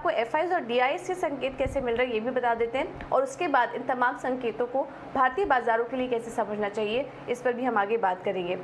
आपको एफआईज और डीआईएस के संकेत कैसे मिल रहे हैं ये भी बता देते हैं, और उसके बाद इन तमाम संकेतों को भारतीय बाजारों के लिए कैसे समझना चाहिए इस पर भी हम आगे बात करेंगे।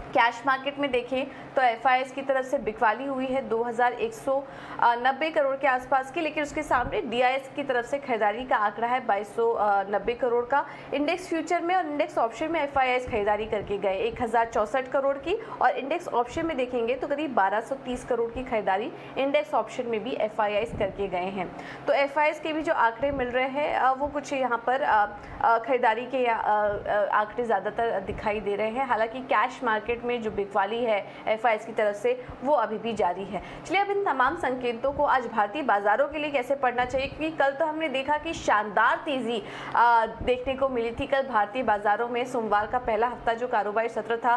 कैश मार्केट में देखें तो एफआईएस की तरफ से बिकवाली हुई है 2190 करोड़ के आसपास की, लेकिन उसके सामने डीआईएस की तरफ से खरीदारी का आंकड़ा है 2290 करोड़ का। इंडेक्स फ्यूचर में और इंडेक्स ऑप्शन में एफआईएस खरीदारी करके गए 1064 करोड़ की, और इंडेक्स ऑप्शन में देखेंगे तो करीब 1230 करोड़ की खरीदारी इंडेक्स ऑप्शन में भी एफआईएस करके गए हैं। तो एफआईएस के भी जो आंकड़े मिल रहे हैं वो कुछ यहाँ पर खरीदारी के आंकड़े ज़्यादातर दिखाई दे रहे हैं। हालांकि कैश मार्केट में जो बिकवाली है एफआईएस की तरफ से वो अभी भी जारी है। चलिए अब इन तमाम संकेतों को आज भारतीय बाजारों के लिए कैसे पढ़ना चाहिए, क्योंकि कल तो हमने देखा कि शानदार तेजी देखने को मिली थी। कल भारतीय बाजारों में सोमवार का पहला हफ्ता जो कारोबारी सत्र था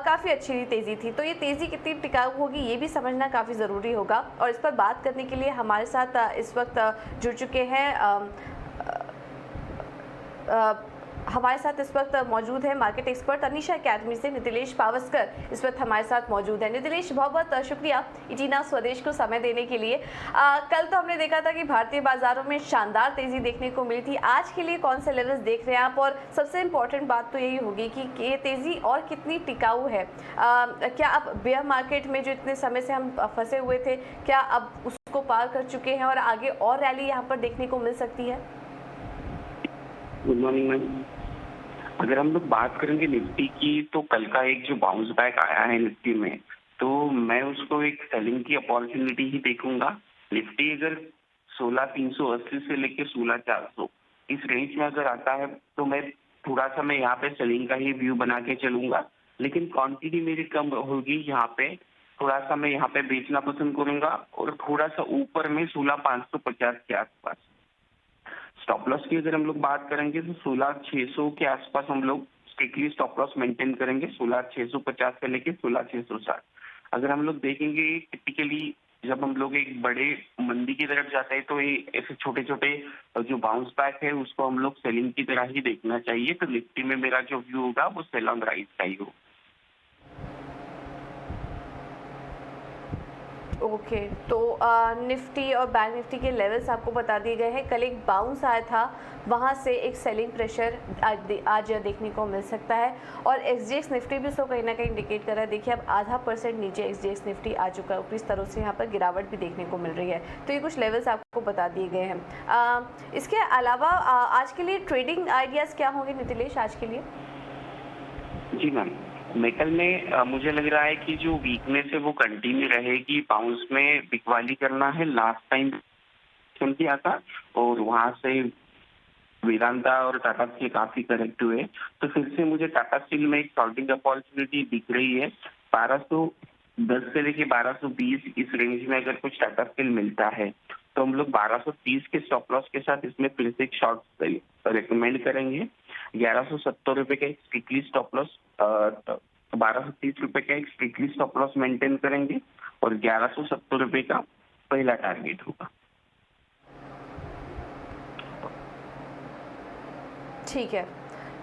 काफ़ी अच्छी तेजी थी। तो ये तेजी कितनी टिकाऊ होगी ये भी समझना काफ़ी ज़रूरी होगा, और इस पर बात करने के लिए हमारे साथ इस वक्त जुड़ चुके हैं हमारे साथ इस वक्त मौजूद है मार्केट एक्सपर्ट अनीशा अकेडमी से नितिलेश पावस्कर इस वक्त हमारे साथ मौजूद है। नितिलेश, बहुत बहुत शुक्रिया इटीना स्वदेश को समय देने के लिए। कल तो हमने देखा था कि भारतीय बाजारों में शानदार तेजी देखने को मिली थी। आज के लिए कौन से लेवल्स देख रहे हैं आप, और सबसे इम्पोर्टेंट बात तो यही होगी कि ये तेजी और कितनी टिकाऊ है। क्या अब बेयर मार्केट में जो इतने समय से हम फंसे हुए थे, क्या अब उसको पार कर चुके हैं और आगे और रैली यहाँ पर देखने को मिल सकती है? Good morning ma'am. अगर हम लोग बात करेंगे निफ्टी की, तो कल का एक जो बाउंस बैक आया है निफ्टी में, तो मैं उसको एक सेलिंग की अपॉर्चुनिटी ही देखूंगा। निफ्टी अगर 16,380 से लेकर 16,400 इस रेंज में अगर आता है तो मैं थोड़ा सा यहाँ पे सेलिंग का ही व्यू बना के चलूंगा, लेकिन क्वांटिटी मेरी कम होगी। यहाँ पे थोड़ा सा मैं यहाँ पे बेचना पसंद करूंगा, और थोड़ा सा ऊपर में 16,550 के आसपास। स्टॉप लॉस की अगर हम लोग बात करेंगे तो 16,600 के आसपास हम लोग स्ट्रिक्टली स्टॉप लॉस मेंटेन करेंगे, 16,650 से लेके 16,660। अगर हम लोग देखेंगे टिपिकली जब हम लोग एक बड़े मंदी की तरफ जाते हैं तो ये ऐसे छोटे छोटे जो बाउंस बैक है उसको हम लोग सेलिंग की तरह ही देखना चाहिए। तो निफ्टी में मेरा जो व्यू होगा वो सेल ऑन राइज का ही होगा। ओके, तो निफ्टी और बैंक निफ्टी के लेवल्स आपको बता दिए गए हैं। कल एक बाउंस आया था, वहाँ से एक सेलिंग प्रेशर आज देखने को मिल सकता है, और एक्सजीएक्स निफ्टी भी उसको कहीं ना कहीं इंडिकेट कर रहा है। देखिए अब 0.5% नीचे एक्सजीएक्स निफ्टी आ चुका है, ऊपरी स्तरों से यहाँ पर गिरावट भी देखने को मिल रही है। तो ये कुछ लेवल्स आपको बता दिए गए हैं। इसके अलावा आज के लिए ट्रेडिंग आइडियाज़ क्या होंगे नितिलेश आज के लिए? जी मैम, मेटल में मुझे लग रहा है कि जो वीकनेस है वो कंटिन्यू रहेगी। बाउंस में बिकवाली करना है, लास्ट टाइम किया था और वहां से वेदांता और टाटा स्टील काफी करेक्ट हुए, तो फिर से मुझे टाटा स्टील में एक शॉर्टिंग अपॉर्चुनिटी दिख रही है। 1210 से लेके 1220 इस रेंज में अगर कुछ टाटा स्टील मिलता है तो हम लोग 1230 के स्टॉप लॉस के साथ इसमें फिर से एक शॉर्ट रिकमेंड करेंगे। 1170 रुपए का एक स्ट्रिक्टली स्टॉप लॉस, 1230 रुपए का एक स्ट्रिक्टली स्टॉप लॉस मेंटेन करेंगे, और 1170 रुपए का पहला टारगेट होगा। ठीक है,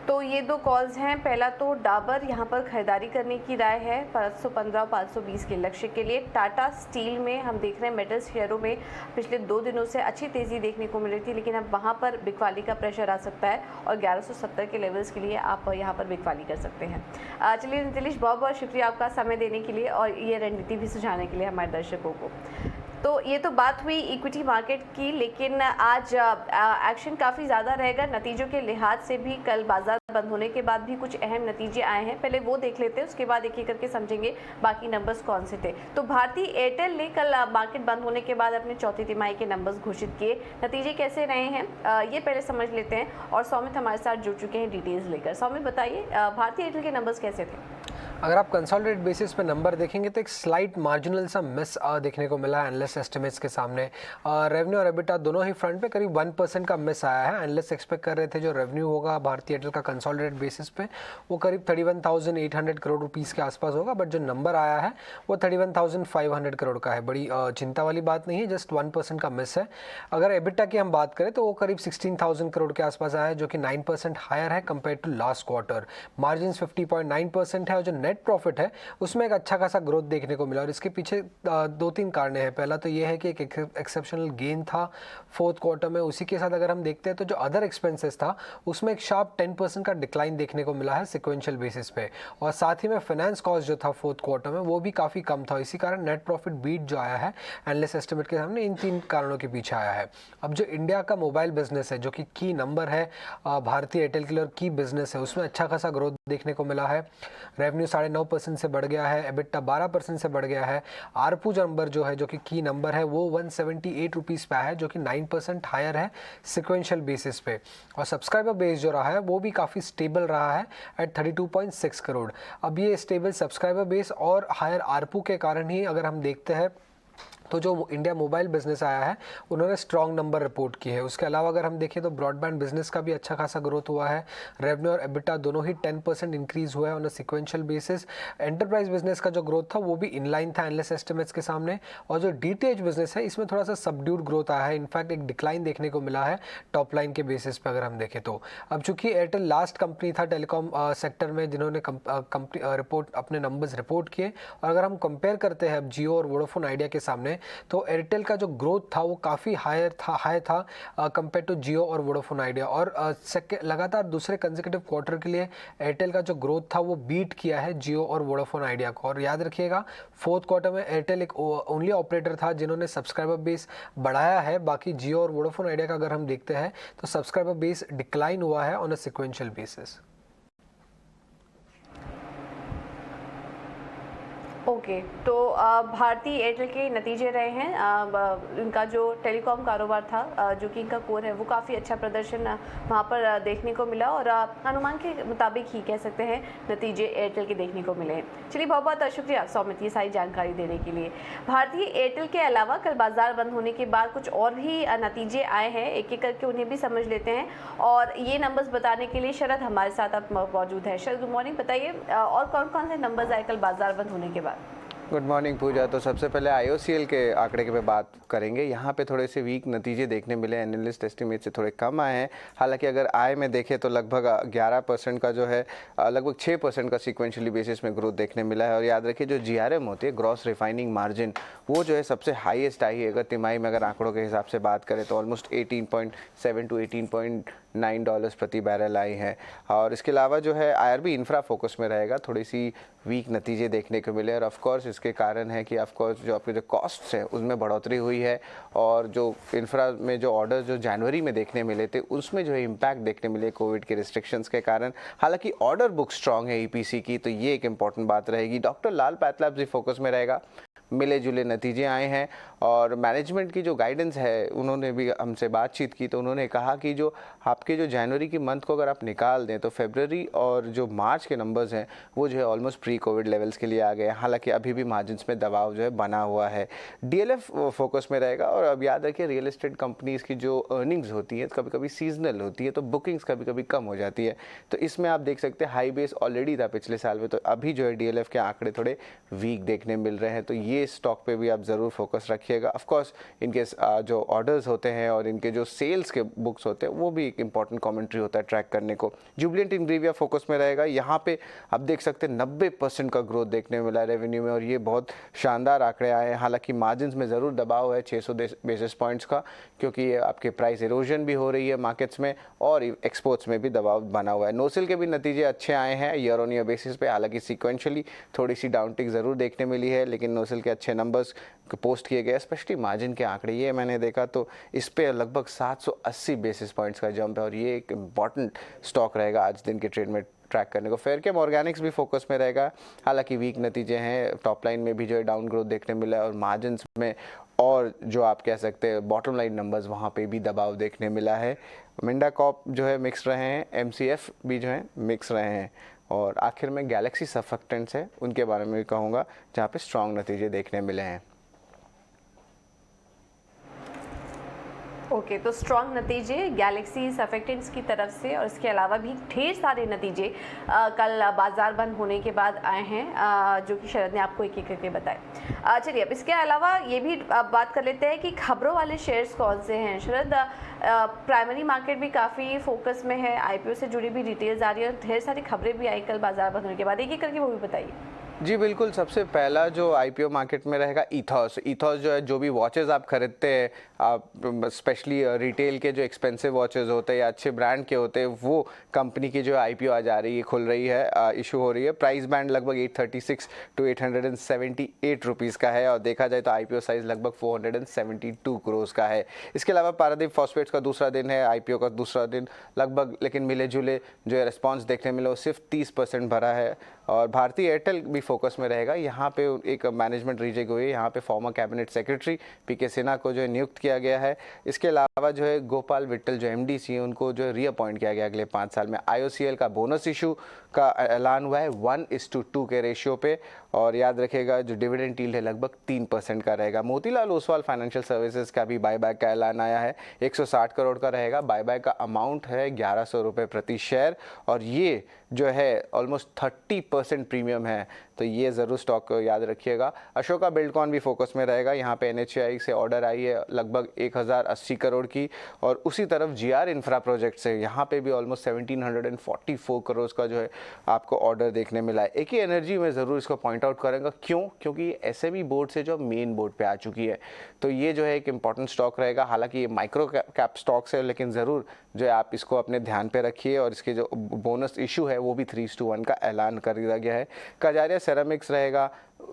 तो ये दो कॉल्स हैं। पहला तो डाबर यहाँ पर खरीदारी करने की राय है 515 और 520 के लक्ष्य के लिए। टाटा स्टील में हम देख रहे हैं मेटल्स शेयरों में पिछले 2 दिनों से अच्छी तेज़ी देखने को मिल रही थी, लेकिन अब वहाँ पर बिकवाली का प्रेशर आ सकता है, और 1170 के लेवल्स के लिए आप यहाँ पर बिकवाली कर सकते हैं। चलिए नितिलेश, बहुत बहुत शुक्रिया आपका समय देने के लिए और ये रणनीति भी सुझाने के लिए हमारे दर्शकों को। तो ये तो बात हुई इक्विटी मार्केट की, लेकिन आज एक्शन काफ़ी ज़्यादा रहेगा नतीजों के लिहाज से भी। कल बाजार बंद होने के बाद भी कुछ अहम नतीजे आए हैं, पहले वो देख लेते हैं, उसके बाद एक एक करके समझेंगे बाकी नंबर्स कौन से थे। तो भारतीय एयरटेल ने कल मार्केट बंद होने के बाद अपने चौथी तिमाही के नंबर्स घोषित किए। नतीजे कैसे रहे हैं ये पहले समझ लेते हैं, और सौमित हमारे साथ जुड़ चुके हैं डिटेल्स लेकर। सौमित बताइए भारतीय एयरटेल के नंबर्स कैसे थे? अगर आप कंसोलिडेटेड बेसिस पे नंबर देखेंगे तो एक स्लाइट मार्जिनल सा मिस देखने को मिला है एनालिस्ट एस्टिमेट्स के सामने। रेवेन्यू और एबिटा दोनों ही फ्रंट पे करीब 1% का मिस आया है। एनालिस्ट एक्सपेक्ट कर रहे थे जो रेवेन्यू होगा भारतीय एयरटेल का कंसोलिडेटेड बेसिस पे वो करीब 31,800 करोड़ रुपीज़ के आसपास होगा, बट जो नंबर आया है वो 31,500 करोड़ का है। बड़ी चिंता वाली बात नहीं है, जस्ट 1% का मिस है। अगर एबिटा की हम बात करें तो वो करीब 16,000 करोड़ के आसपास आया है, जो कि 9% हायर है compare to last quarter. Margin 50.9% है, और जो नेट प्रॉफिट है उसमें एक अच्छा खासा ग्रोथ देखने को मिला और इसके पीछे 2-3 कारण हैं। पहला तो ये है कि एक एक्सेप्शनल गेन था फोर्थ क्वार्टर में, उसी के साथ अगर हम देखते हैं तो जो अदर एक्सपेंसेस था उसमें एक शार्प 10% का डिक्लाइन देखने को मिला है सिक्वेंशियल बेसिस पे, और साथ ही में फाइनेंस कॉस्ट जो था फोर्थ क्वार्टर में वो भी काफ़ी कम था। इसी कारण नेट प्रॉफिट बीट जो आया है एनालिस्ट एस्टिमेट के सामने इन 3 कारणों के पीछे आया है। अब जो इंडिया का मोबाइल बिजनेस है जो कि की नंबर है भारतीय एयरटेल के लिए और की बिजनेस है, उसमें अच्छा खासा ग्रोथ देखने को मिला है। रेवेन्यू 9.5% से बढ़ गया है, एबिटा 12% से बढ़ गया है। आरपू जो नंबर जो है जो कि की नंबर है वो 178 रुपीज़ पे है जो कि 9% हायर है सिक्वेंशियल बेसिस पे, और सब्सक्राइबर बेस जो रहा है वो भी काफ़ी स्टेबल रहा है एट 32.6 करोड़। अब ये स्टेबल सब्सक्राइबर बेस और हायर आरपू के कारण ही अगर हम देखते हैं तो जो इंडिया मोबाइल बिजनेस आया है उन्होंने स्ट्रॉन्ग नंबर रिपोर्ट की है। उसके अलावा अगर हम देखें तो ब्रॉडबैंड बिजनेस का भी अच्छा खासा ग्रोथ हुआ है, रेवेन्यू और एबिटा दोनों ही 10% इंक्रीज हुआ है on a sequential basis. Enterprise business का जो ग्रोथ था वो भी इनलाइन था एनालिस्ट एस्टिमेट्स के सामने, और जो डीटीएच बिजनेस है इसमें थोड़ा सा सबड्यूड ग्रोथ आया है, इनफैक्ट एक डिक्लाइन देखने को मिला है टॉप लाइन के बेसिस पे अगर हम देखें तो। अब चूंकि एयरटेल लास्ट कंपनी था टेलीकॉम सेक्टर में जिन्होंने कंपनी रिपोर्ट अपने नंबर्स रिपोर्ट किए, और अगर हम कंपेयर करते हैं अब जियो और वोडाफोन आइडिया के सामने तो एयरटेल का जो ग्रोथ था वो काफ़ी हाई था कंपेयर टू जियो और वोडाफोन आइडिया, और लगातार दूसरे कंसेक्यूटिव क्वार्टर के लिए एयरटेल का जो ग्रोथ था वो बीट किया है जियो और वोडाफोन आइडिया को। और याद रखिएगा फोर्थ क्वार्टर में एयरटेल एक ओनली ऑपरेटर था जिन्होंने सब्सक्राइबर बेस बढ़ाया है, बाकी जियो और वोडाफोन आइडिया का अगर हम देखते हैं तो सब्सक्राइबर बेस डिक्लाइन हुआ है on a sequential basis. Okay, तो भारतीय एयरटेल के नतीजे रहे हैं। इनका जो टेलीकॉम कारोबार था जो कि इनका कोर है वो काफ़ी अच्छा प्रदर्शन वहाँ पर देखने को मिला, और अनुमान के मुताबिक ही कह सकते हैं नतीजे एयरटेल के देखने को मिले। चलिए, बहुत बहुत शुक्रिया सौमित ये सारी जानकारी देने के लिए। भारतीय एयरटेल के अलावा कल बाजार बंद होने के बाद कुछ और भी नतीजे आए हैं, एक एक करके उन्हें भी समझ लेते हैं, और ये नंबर्स बताने के लिए शरद हमारे साथ अब मौजूद है। शरद, गुड मॉर्निंग। बताइए और कौन कौन से नंबर्स आए कल बाजार बंद होने के बाद? गुड मॉर्निंग पूजा। तो सबसे पहले IOCL के आंकड़े के पे बात करेंगे। यहाँ पे थोड़े से वीक नतीजे देखने मिले, एनालिस्ट एस्टिमेट से थोड़े कम आए हैं। हालांकि अगर आय में देखें तो लगभग 11% का जो है लगभग 6% का सीक्वेंशियली बेसिस में ग्रोथ देखने मिला है। और याद रखिए जो GRM होती है, ग्रॉस रिफाइनिंग मार्जिन, वो जो है सबसे हाईएस्ट आई है अगर तिमाही में अगर आंकड़ों के हिसाब से बात करें तो ऑलमोस्ट 18.7 टू 18.9 डॉलर्स प्रति बैरल आई है। और इसके अलावा जो है IRB इंफ्रा फोकस में रहेगा, थोड़ी सी वीक नतीजे देखने को मिले। और ऑफकोर्स इसके कारण है कि ऑफकोर्स जो आपके जो कॉस्ट्स हैं उसमें बढ़ोतरी हुई है, और जो इंफ्रा में जो ऑर्डर जो जनवरी में देखने मिले थे उसमें जो है इम्पैक्ट देखने मिले कोविड के रिस्ट्रिक्शंस के कारण। हालांकि ऑर्डर बुक स्ट्रांग है EPC की, तो ये एक इंपॉर्टेंट बात रहेगी। डॉक्टर लाल पैथलैब्स भी फोकस में रहेगा, मिले जुले नतीजे आए हैं। और मैनेजमेंट की जो गाइडेंस है उन्होंने भी हमसे बातचीत की, तो उन्होंने कहा कि जो आपके जो जनवरी की मंथ को अगर आप निकाल दें तो फरवरी और जो मार्च के नंबर्स हैं वो जो है ऑलमोस्ट प्री कोविड लेवल्स के लिए आ गए। हालांकि अभी भी मार्जिन्स में दबाव जो है बना हुआ है। DLF फोकस में रहेगा। और अब याद रखिए रियल एस्टेट कंपनीज़ की जो अर्निंग्स होती है कभी कभी सीजनल होती है, तो बुकिंग्स कभी कभी कम हो जाती है, तो इसमें आप देख सकते हैं हाई बेस ऑलरेडी था पिछले साल में, तो अभी जो है DLF के आंकड़े थोड़े वीक देखने मिल रहे हैं। तो ये स्टॉक पे भी आप ज़रूर फोकस रखिएगा। ऑफ कोर्स इनके जो ऑर्डर्स होते हैं और इनके जो सेल्स के बुक्स होते हैं वो भी एक इंपॉर्टेंट कमेंट्री होता है ट्रैक करने को। जुबिलेंट इंग्रेविया फोकस में रहेगा। यहाँ पे आप देख सकते हैं 90% का ग्रोथ देखने मिला है रेवेन्यू में, और ये बहुत शानदार आंकड़े आए हैं। हालांकि मार्जिन्स में ज़रूर दबाव है 600 बेसिस पॉइंट्स का, क्योंकि आपके प्राइस इरोजन भी हो रही है मार्केट्स में और एक्सपोर्ट्स में भी दबाव बना हुआ है। नोसिल के भी नतीजे अच्छे आए हैं ईयर ऑन ईयर बेसिस पे। हालांकि सिक्वेंशियली थोड़ी सी डाउनटिक ज़रूर देखने मिली है, लेकिन नोसिल के अच्छे नंबर्स पोस्ट किए गए, स्पेशली मार्जिन के आंकड़े ये मैंने देखा तो इस पे लगभग 780 बेसिस पॉइंट्स का जंप है, और ये एक इम्पॉर्टेंट स्टॉक रहेगा आज दिन के ट्रेड में ट्रैक करने को। फेयरकेम ऑर्गेनिक्स भी फोकस में रहेगा। हालांकि वीक नतीजे हैं, टॉप लाइन में भी जो है डाउन ग्रोथ देखने मिला है, और मार्जिन में और जो आप कह सकते हैं बॉटम लाइन नंबर्स वहाँ पे भी दबाव देखने मिला है। मिंडा कॉप जो है मिक्स रहे हैं, MCF भी जो है मिक्स रहे हैं, और आखिर में गैलेक्सी सर्फेक्टेंट्स है उनके बारे में भी कहूँगा जहाँ पे स्ट्रॉन्ग नतीजे देखने मिले हैं। ओके, तो स्ट्रॉन्ग नतीजे गैलेक्सी सर्फेक्टेंट्स की तरफ से और इसके अलावा भी ढेर सारे नतीजे कल बाजार बंद होने के बाद आए हैं, जो कि शरद ने आपको एक एक करके बताए। चलिए, अब इसके अलावा ये भी बात कर लेते हैं कि खबरों वाले शेयर्स कौन से हैं। शरद, प्राइमरी मार्केट भी काफ़ी फोकस में है, आईपीओ से जुड़ी भी डिटेल्स आ रही है और ढेर सारी खबरें भी आई कल बाजार बंद होने के बाद, एक एक करके वो भी बताइए। जी बिल्कुल, सबसे पहला जो आईपीओ मार्केट में रहेगा ईथॉस जो है, जो भी वॉचेस आप खरीदते हैं, आप स्पेशली रिटेल के जो एक्सपेंसिव वॉचेस होते हैं या अच्छे ब्रांड के होते हैं, वो कंपनी की जो आईपीओ आज आ रही है, खुल रही है, इशू हो रही है। प्राइस बैंड लगभग 836 to 878 रुपीज़ का है और देखा जाए तो आईपीओ साइज लगभग 472 करोड़ का है। इसके अलावा पारादीप फॉस्फेट्स का दूसरा दिन है, आईपीओ का दूसरा दिन लगभग, लेकिन मिले जुले जो है रिस्पॉन्स देखने मिला वो सिर्फ 30% भरा है। और भारतीय एयरटेल भी फोकस में रहेगा। यहाँ पे एक मैनेजमेंट रीजेक हुई है, यहाँ पे फॉर्मर कैबिनेट सेक्रेटरी पीके सिन्हा को जो है नियुक्त किया गया है। इसके अलावा जो है गोपाल विट्ठल जो एमडीसी हैं, उनको जो है रीअपॉइंट किया गया अगले 5 साल में। आईओसीएल का बोनस इशू का ऐलान हुआ है 1:2 के रेशियो पे, और याद रखिएगा जो डिविडेंड यील्ड है लगभग 3% का रहेगा। मोतीलाल ओसवाल फाइनेंशियल सर्विसेज का भी बायबैक का ऐलान आया है, 160 करोड़ का रहेगा। बायबैक का अमाउंट है 1100 रुपये प्रति शेयर और ये जो है ऑलमोस्ट 30% प्रीमियम है, तो ये ज़रूर स्टॉक को याद रखिएगा। अशोका बिल्डकॉन भी फोकस में रहेगा। यहाँ पे एनएचएआई से ऑर्डर आई है लगभग 1080 करोड़ की, और उसी तरफ जीआर इंफ्रा प्रोजेक्ट से यहाँ पे भी ऑलमोस्ट 1744 करोड़ का जो है आपको ऑर्डर देखने मिला है। एक ही एनर्जी में ज़रूर इसको पॉइंट आउट करेंगे, क्यों? क्योंकि एसएबी बोर्ड से जो मेन बोर्ड पे आ चुकी है, तो ये जो है एक इंपॉर्टेंट स्टॉक रहेगा। हालांकि ये माइक्रो कैप स्टॉक्स है, लेकिन ज़रूर जो है आप इसको अपने ध्यान पे रखिए। और इसके जो बोनस इशू है वो भी 3:1 का ऐलान कर दिया गया है। कजारिया सेरामिक्स रहेगा।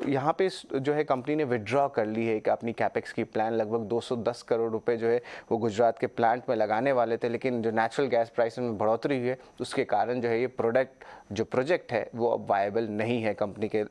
यहाँ पे जो है कंपनी ने विड्रॉ कर ली है कि अपनी कैपेक्स की प्लान, लगभग 210 करोड़ रुपए जो है वो गुजरात के प्लांट में लगाने वाले थे, लेकिन जो नेचुरल गैस प्राइस में बढ़ोतरी हुई है उसके कारण जो है ये प्रोजेक्ट है वो अब वायबल नहीं है, कंपनी के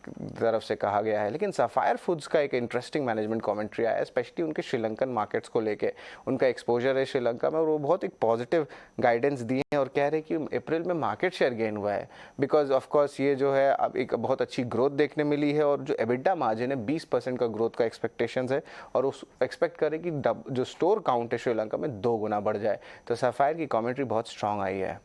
तरफ से कहा गया है। लेकिन सफायर फूड्स का एक इंटरेस्टिंग मैनेजमेंट कमेंट्री आया है, स्पेशली उनके श्रीलंकन मार्केट्स को लेके। उनका एक्सपोजर है श्रीलंका में और वो बहुत एक पॉजिटिव गाइडेंस दी है और कह रहे हैं कि अप्रैल में मार्केट शेयर गेन हुआ है, बिकॉज ऑफ कोर्स ये जो है अब एक बहुत अच्छी ग्रोथ देखने मिली है और जो एबिटा मार्जिन है 20% का ग्रोथ का एक्सपेक्टेशंस है, और उस एक्सपेक्ट करें कि जो स्टोर काउंट है श्रीलंका में 2 गुना बढ़ जाए। तो सफायर की कमेंट्री बहुत स्ट्रांग आई है।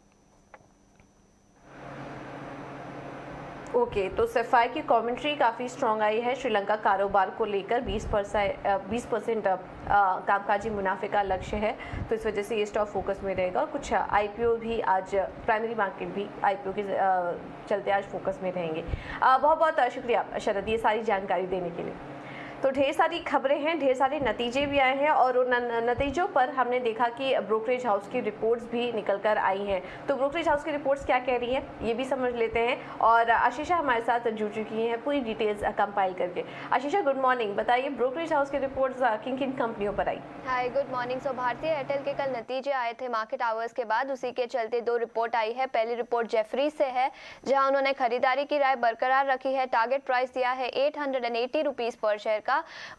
ओके, तो सफायर की कमेंट्री काफ़ी स्ट्रॉन्ग आई है। श्रीलंका कारोबार को लेकर 20% कामकाजी मुनाफे का लक्ष्य है, तो इस वजह से ये स्टॉक फोकस में रहेगा। और कुछ आईपीओ भी आज, प्राइमरी मार्केट भी आईपीओ के चलते आज फोकस में रहेंगे। बहुत बहुत शुक्रिया शरद, ये सारी जानकारी देने के लिए। तो ढेर सारी खबरें हैं, ढेर सारे नतीजे भी आए हैं और उन नतीजों पर हमने देखा कि ब्रोकरेज हाउस की रिपोर्ट्स भी निकल कर आई हैं। तो ब्रोकरेज हाउस की रिपोर्ट्स क्या कह रही हैं ये भी समझ लेते हैं, और आशीषा हमारे साथ जुड़ चुकी हैं पूरी डिटेल्स कंपाइल करके। आशीषा, गुड मॉर्निंग, बताइए ब्रोकरेज हाउस की रिपोर्ट्स किन किन कंपनियों पर आई? हाय, गुड मॉर्निंग। सो भारतीय एयरटेल के कल नतीजे आए थे मार्केट आवर्स के बाद, उसी के चलते 2 रिपोर्ट आई है। पहली रिपोर्ट जेफरी से है, जहां उन्होंने खरीदारी की राय बरकरार रखी है। टारगेट प्राइस दिया है 880 रुपीज़ पर शेयर का।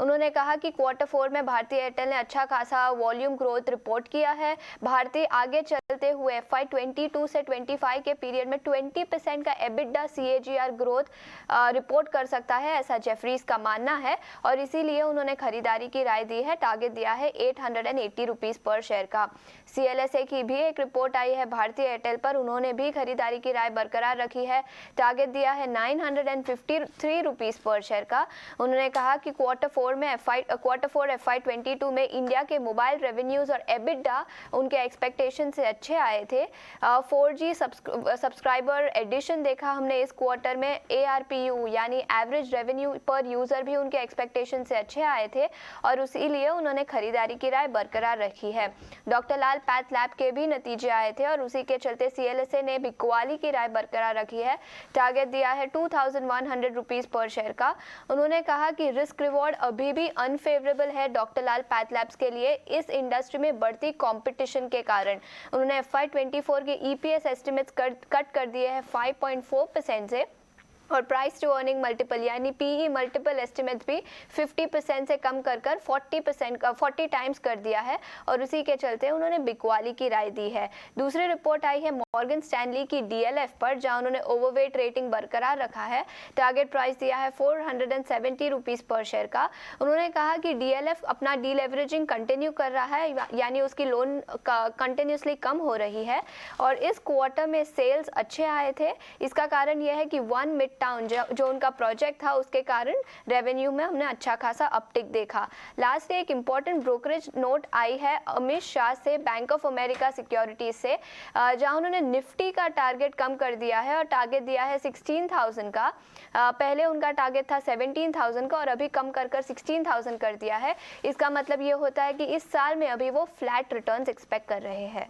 उन्होंने कहा कि Q4 में भारतीय एयरटेल ने अच्छा खासा वॉल्यूम ग्रोथ रिपोर्ट किया है। भारतीय आगे चलते हुए FY 22 से 25 के पीरियड में 20% का EBITDA CAGR ग्रोथ रिपोर्ट कर सकता है, ऐसा जेफरीज का मानना है, और इसीलिए उन्होंने खरीदारी की राय दी है। टारगेट दिया है 880 रुपीज़ पर शेयर का। CLSA की भी एक रिपोर्ट आई है भारतीय एयरटेल पर, उन्होंने भी खरीदारी की राय बरकरार रखी है। टारगेट दिया है 953 रुपीज़ पर शेयर का। उन्होंने कहा कि Q4 FY 22 में इंडिया के मोबाइल रेवेन्यूज और EBITDA उनके एक्सपेक्टेशन से अच्छे आए थे। 4G सब्सक्राइबर एडिशन देखा हमने इस क्वार्टर में। ARPU यानी एवरेज रेवेन्यू पर यूजर भी उनके एक्सपेक्टेशन से अच्छे आए थे, और इसीलिए उन्होंने खरीदारी की राय बरकरार रखी है। डॉक्टर लाल पैथ लैब के भी नतीजे आए थे और उसी के चलते CLSA ने भी क्वाली की राय बरकरार रखी है। टारगेट दिया है 2100 रुपीज़ पर शेयर का। उन्होंने कहा कि रिस्क रिवॉर्ड अभी भी अनफेवरेबल है डॉक्टर लाल पैथ लैब्स के लिए इस इंडस्ट्री में बढ़ती कंपटीशन के कारण। उन्होंने FY 24 के EPS एस्टिमेट्स कट कर दिए हैं 5.4% से, और प्राइस टू अर्निंग मल्टीपल यानी पीई मल्टीपल एस्टिमेट भी 50% से कम कर 40 टाइम्स कर दिया है और उसी के चलते उन्होंने बिकवाली की राय दी है। दूसरी रिपोर्ट आई है मॉर्गन स्टैनली की डीएलएफ पर, जहां उन्होंने ओवरवेट रेटिंग बरकरार रखा है। टारगेट प्राइस दिया है 470 रुपीस पर शेयर का। उन्होंने कहा कि डीएलएफ अपना डीलेवरेजिंग कंटिन्यू कर रहा है, यानी उसकी लोन कंटिन्यूसली कम हो रही है और इस क्वार्टर में सेल्स अच्छे आए थे। इसका कारण यह है कि वन मिड टाउन जो उनका प्रोजेक्ट था उसके कारण रेवेन्यू में हमने अच्छा खासा अपटिक देखा। लास्ट एक इंपॉर्टेंट ब्रोकरेज नोट आई है अमित शाह से बैंक ऑफ अमेरिका सिक्योरिटीज से, जहां उन्होंने निफ्टी का टारगेट कम कर दिया है और टारगेट दिया है 16,000 का। पहले उनका टारगेट था 17,000 का और अभी कम कर 16,000 कर दिया है। इसका मतलब ये होता है कि इस साल में अभी वो फ्लैट रिटर्न्स एक्सपेक्ट कर रहे हैं।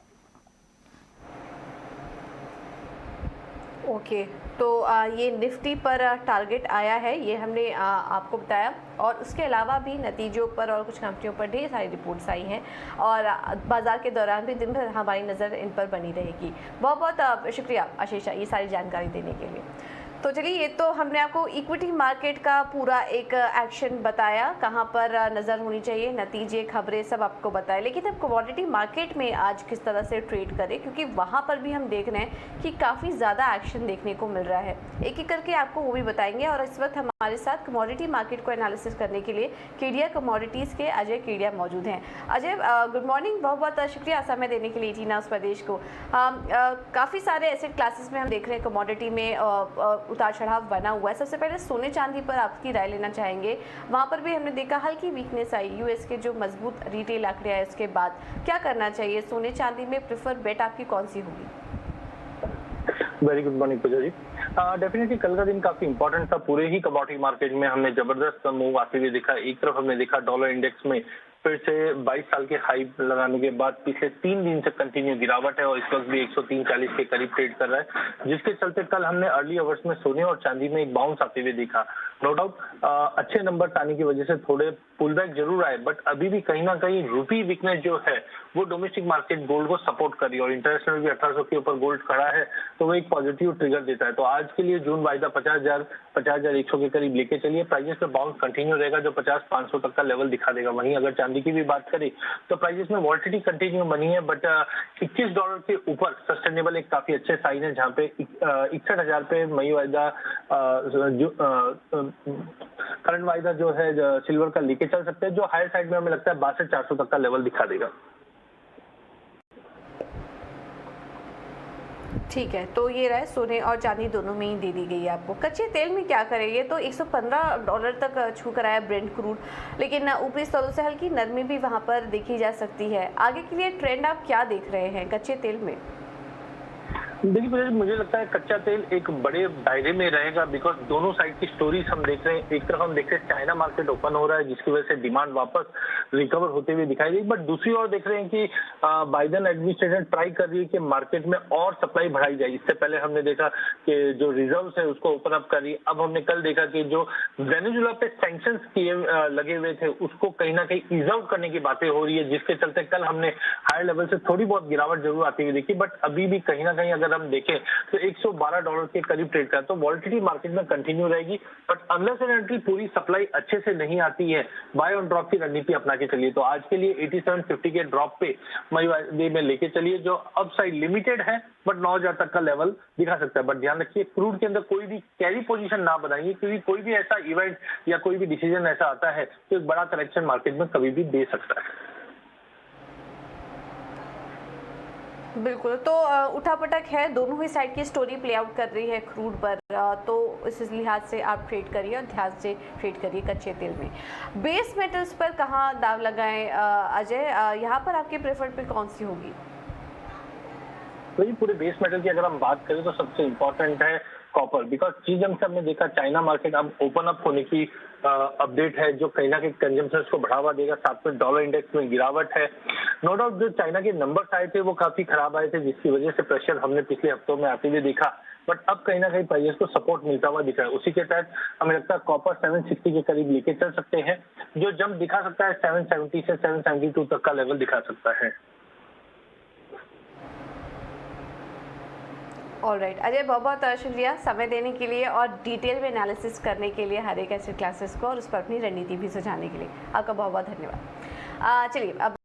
ओके, तो ये निफ्टी पर टारगेट आया है, ये हमने आपको बताया। और उसके अलावा भी नतीजों पर और कुछ कंपनियों पर ढेर सारी रिपोर्ट्स आई हैं और बाजार के दौरान भी दिन भर हमारी नज़र इन पर बनी रहेगी। बहुत बहुत शुक्रिया आशीषा ये सारी जानकारी देने के लिए। तो चलिए, ये तो हमने आपको इक्विटी मार्केट का पूरा एक एक्शन बताया, कहाँ पर नज़र होनी चाहिए, नतीजे, खबरें सब आपको बताया। लेकिन अब कमोडिटी मार्केट में आज किस तरह से ट्रेड करें, क्योंकि वहाँ पर भी हम देख रहे हैं कि काफ़ी ज़्यादा एक्शन देखने को मिल रहा है। एक एक करके आपको वो भी बताएंगे। और इस वक्त हमारे साथ कमोडिटी मार्केट को एनालिसिस करने के लिए केडिया कमोडिटीज़ के अजय केडिया मौजूद हैं। अजय, गुड मॉर्निंग, बहुत बहुत शुक्रिया समय देने के लिए टीना स्वदेश को। काफ़ी सारे एसेट क्लासेस में हम देख रहे हैं कमोडिटी में उतार चढ़ाव बना हुआ है। सबसे पहले सोने चांदी पर आपकी राय लेना चाहेंगे। वहाँ पर भी हमने देखा हल्की वीकनेस आई, यूएस के जो मजबूत रिटेल आंकड़े आए उसके बाद क्या करना चाहिए सोने चांदी में? प्रेफर बेट आपकी कौन सी होगी? वेरी गुड मॉर्निंग पूजा जी। डेफिनेटली कल का दिन काफी इंपॉर्टेंट था। पूरे ही कमोडिटी मार्केट में हमने जबरदस्त मूव आते हुए देखा। एक तरफ हमने देखा डॉलर इंडेक्स में फिर से 22 साल के हाई लगाने के बाद पिछले 3 दिन से कंटिन्यू गिरावट है और इस वक्त भी 103.40 के करीब ट्रेड कर रहा है, जिसके चलते कल हमने अर्ली आवर्स में सोने और चांदी में एक बाउंस आते हुए देखा। नो डाउट अच्छे नंबर आने की वजह से थोड़े पुल बैक जरूर आए, बट अभी भी कहीं ना कहीं रूपी वीकनेस जो है वो डोमेस्टिक मार्केट गोल्ड को सपोर्ट कर रही है और इंटरनेशनल भी 1800 के ऊपर गोल्ड खड़ा है, तो वो एक पॉजिटिव ट्रिगर देता है। तो आज के लिए जून वायदा 50,100 के करीब लेके चलिए। प्राइजेस में बाउंस कंटिन्यू रहेगा जो 50,500 तक का लेवल दिखा देगा। वहीं अगर चांदी की भी बात करें तो प्राइजेस में वॉल्टिलिटी कंटिन्यू बनी है, बट $21 के ऊपर सस्टेनेबल एक काफी अच्छे साइन है, जहां पे 61,000 पे मई वायदा करंट वायदा जो है सिल्वर का लेके चल सकते हैं, जो हायर साइड में हमें लगता है 62,400 तक का लेवल दिखा देगा। ठीक है, तो ये रहे सोने और चांदी दोनों में ही दे दी गई है आपको। कच्चे तेल में क्या करेंगे? तो $115 तक छू कर आया ब्रेंट क्रूड, लेकिन ऊपरी स्तरों से हल्की नरमी भी वहां पर देखी जा सकती है। आगे के लिए ट्रेंड आप क्या देख रहे हैं कच्चे तेल में? देखिए, मुझे लगता है कच्चा तेल एक बड़े दायरे में रहेगा, बिकॉज दोनों साइड की स्टोरीज हम देख रहे हैं। एक तरफ हम देख रहे हैं चाइना मार्केट ओपन हो रहा है, जिसकी वजह से डिमांड वापस रिकवर होते हुए दिखाई दी, बट दूसरी ओर देख रहे हैं कि बाइडेन एडमिनिस्ट्रेशन ट्राई कर रही है कि मार्केट में और सप्लाई बढ़ाई जाए। इससे पहले हमने देखा कि जो रिजर्व्स है उसको ओपन अप कर रही है। अब हमने कल देखा कि जो वेनेजुएला पे सैंक्शंस किए लगे हुए थे उसको कहीं ना कहीं ईज आउट करने की बातें हो रही है, जिसके चलते कल हमने हाई लेवल से थोड़ी बहुत गिरावट जरूर आती हुई देखी, बट अभी भी कहीं ना कहीं अगर हम देखें तो $112 के करीब ट्रेड का, तो वॉल्टिलिटी मार्केट में कंटिन्यू रहेगी। बट अनलेस एंड अनटिल पूरी सप्लाई अच्छे से नहीं आती है, बाय ऑन ड्रॉप की रणनीति अपना के चलिए। तो आज के लिए 8750 के ड्रॉप पे मई वायदे में लेके चलिए, जो अपसाइड लिमिटेड है बट 9,000 तक का लेवल दिखा सकता है। बट ध्यान रखिए क्रूड के अंदर कोई भी कैरी पोजीशन ना बनाइए, क्योंकि कोई भी ऐसा इवेंट या कोई भी डिसीजन ऐसा आता है तो एक बड़ा करेक्शन मार्केट में कभी भी दे सकता है। बिल्कुल, तो उठापटक है, दोनों ही साइड की स्टोरी प्ले आउट कर रही है क्रूड पर, तो इस लिहाज से आप ट्रेड करिए और ध्यान से ट्रेड करिए कच्चे तेल में। बेस मेटल्स पर कहाँ दाव लगाएं अजय? यहाँ पर आपके प्रेफर्ड पे कौन सी होगी? वही पूरे बेस मेटल की अगर हम बात करें तो सबसे इम्पोर्टेंट है कॉपर, बिकॉज चीज हमने देखा चाइना मार्केट अब ओपन अप होने की अपडेट है, जो कहीं ना कहीं कंजम्पशन को बढ़ावा देगा। साथ में डॉलर इंडेक्स में गिरावट है। नो डाउट जो चाइना के नंबर्स आए थे वो काफी खराब आए थे, जिसकी वजह से प्रेशर हमने पिछले हफ्तों में आते हुए देखा, बट अब कहीं ना कहीं प्राइसेस को सपोर्ट मिलता हुआ दिख रहा है। उसी के तहत हमें लगता है कॉपर 760 के करीब लेके चल सकते हैं, जो जंप दिखा सकता है 770 से 772 तक का लेवल दिखा सकता है। ऑलराइट अजय, बहुत बहुत शुक्रिया समय देने के लिए और डिटेल में एनालिसिस करने के लिए हर एक एसेट क्लासेस को और उस पर अपनी रणनीति भी सुझाने के लिए। आपका बहुत बहुत धन्यवाद। चलिए अब